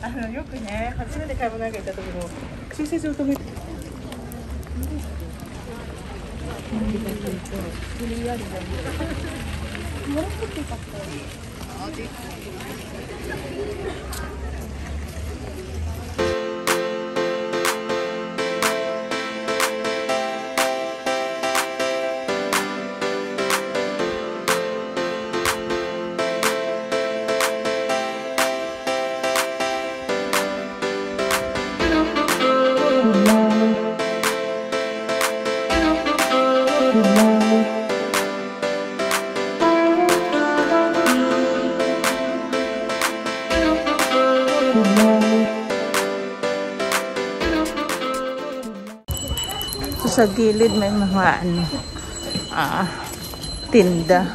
よくね、初めて買い物なんか行った時も駐車場止めて。Sa gilid may mga tinda.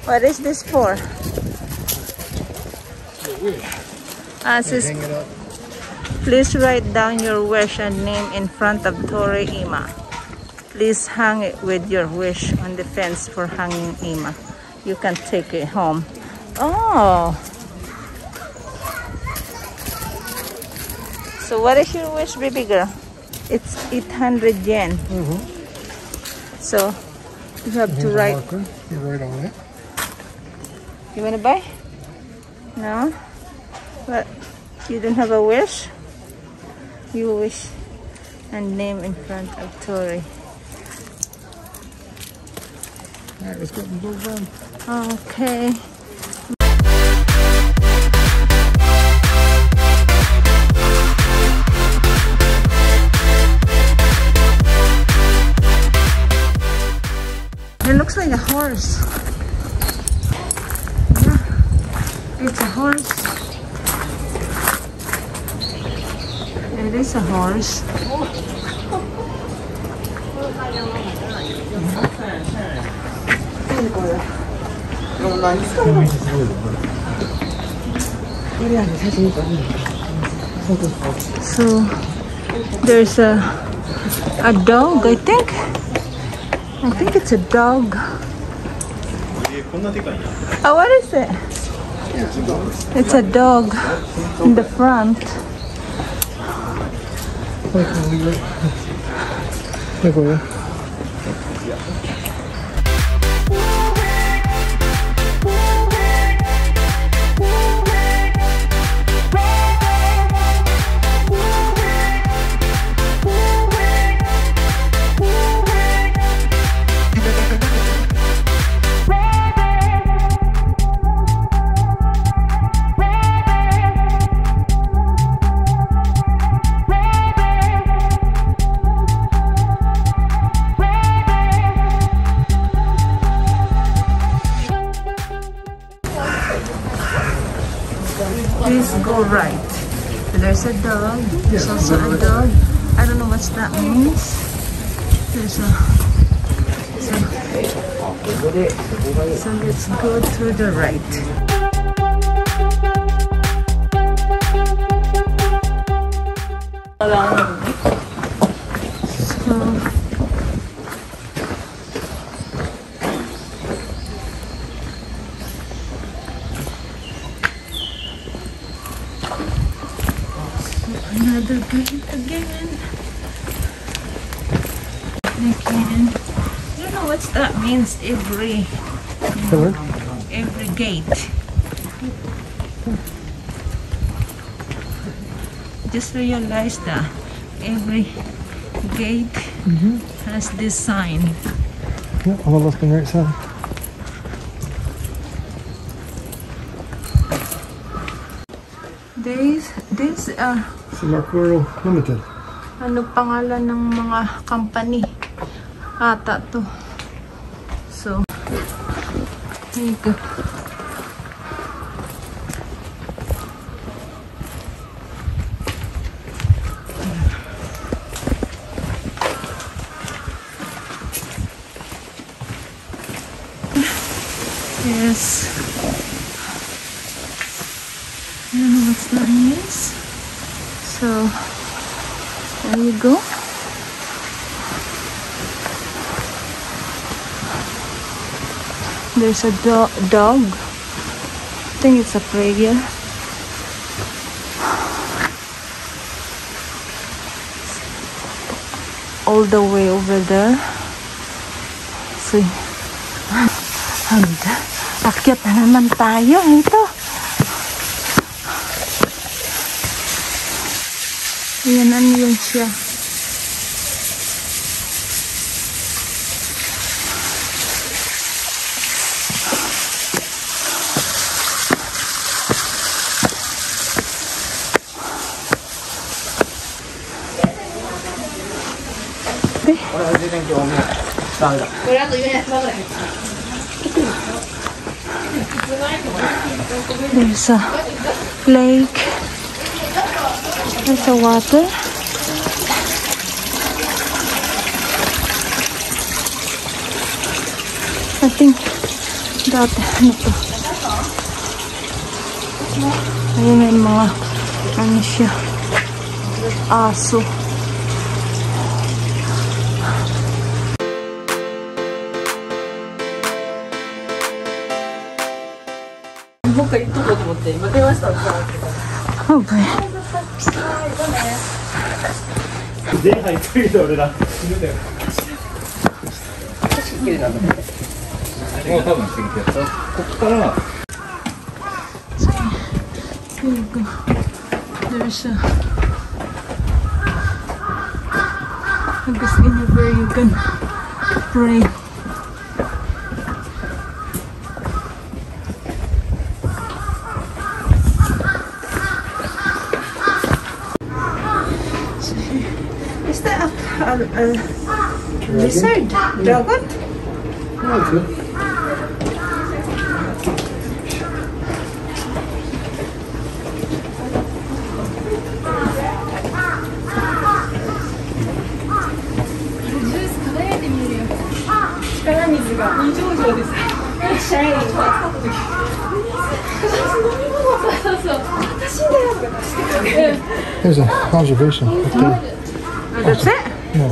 What is this for? Sis, please write down your wish and name in front of Torii Ima. Please hang it with your wish on the fence for hanging Ima. You can take it home. Oh! So what is your wish, baby girl? It's 800 yen. So you have to write. You write on it. You wanna buy? No? What? You don't have a wish? You wish and name in front of Torii. Alright, let's go and go run. Okay. It looks like a horse. It's a horse. It is a horse. So there's a dog, I think. I think it's a dog. Oh, what is it? It's a dog in the front. Please go right. There's a dog. There's also a dog. I don't know what that means. There's a so let's go to the right. Another gate again. I don't know what that means. Every gate. Just realized that every gate has this sign. Yeah, I'll have a look on the right side. These are Samakuro Limited. ano pangalan ng mga company ata to. So, there you go. Yes. I don't know what's that is. So, there you go. There's a dog. I think it's a prayer. All the way over there. See. Akyat na naman tayo ito. Ayan, ano yun siya. There's a lake. There's a water. I think that ano to? Ayun, may mga ano siya, aso. Oh boy. Here you go. There's a guess anywhere you can pray. Is that a lizard? Dragon? No, it's good. There's an observation up there. That's it? No.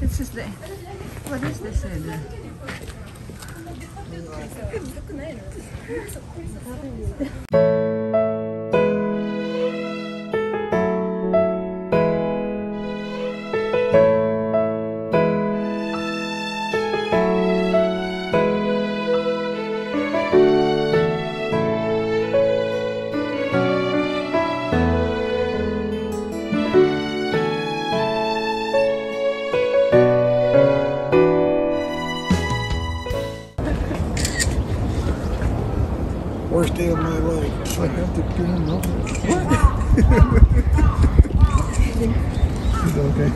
This is the. What is this? Worst day of my life. I have to do nothing. It's okay.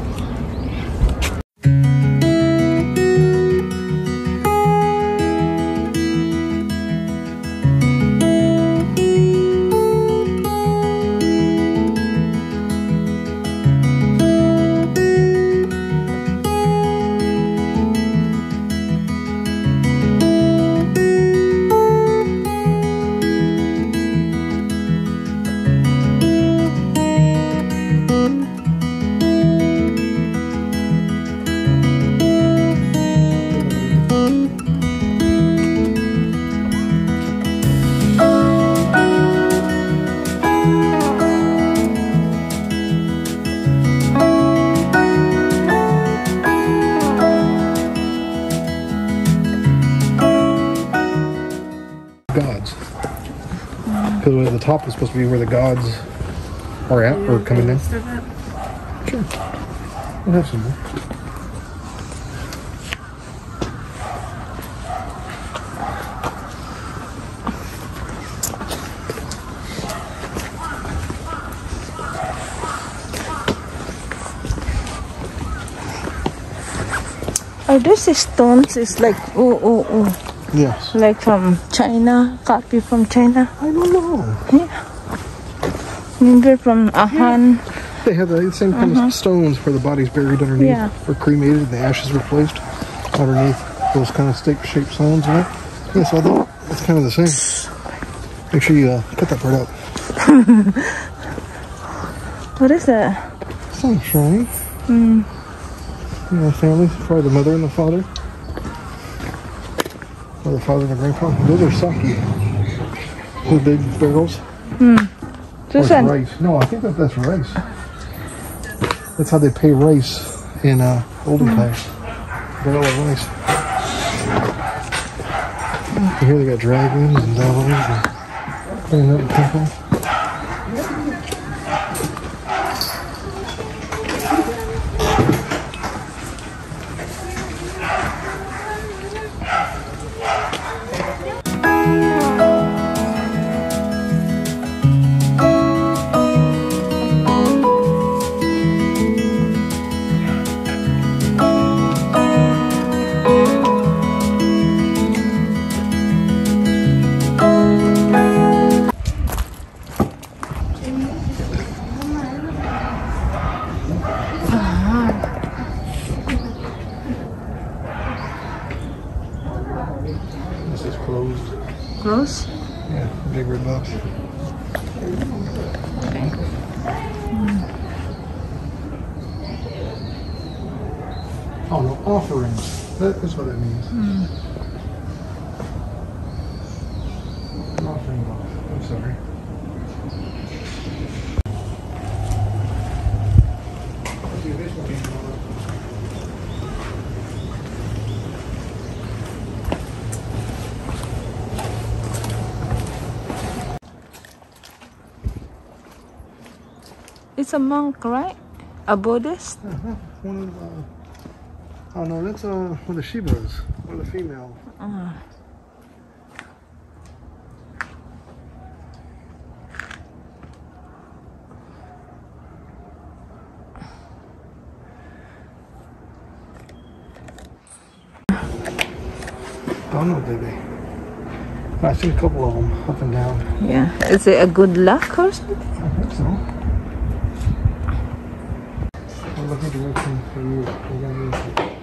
Because the top is supposed to be where the gods are at, or coming in. Sure. We'll have some more. Are these stones? It's like Yes. like from China, copy from China. I don't know. Yeah. Maybe from Han. They have the same kind of stones where the body's buried underneath, Yeah. or cremated, and the ashes were placed underneath those kind of stick-shaped stones. Yeah, so I think it's kind of the same. Make sure you cut that part out. What is that? Sounds shiny. You know, family, probably the mother and the father. Or the father and the grandpa. Those are sake. The big barrels. Or Susan. rice. No, I think that's rice. That's how they pay rice in olden times. Barrel of rice. And here they got dragons and devils and cleaning up the temple. This is closed. Close? Yeah, big red box. Okay. Oh no, offerings. That is what that means. An offering box. I'm sorry. It's a monk, right? A Buddhist? One of oh no, that's one of the Shivas. One of the female. Don't know, baby. I've seen a couple of them up and down. Yeah. Is it a good luck or something? I think so. What lucky direction for you? You're gonna use it.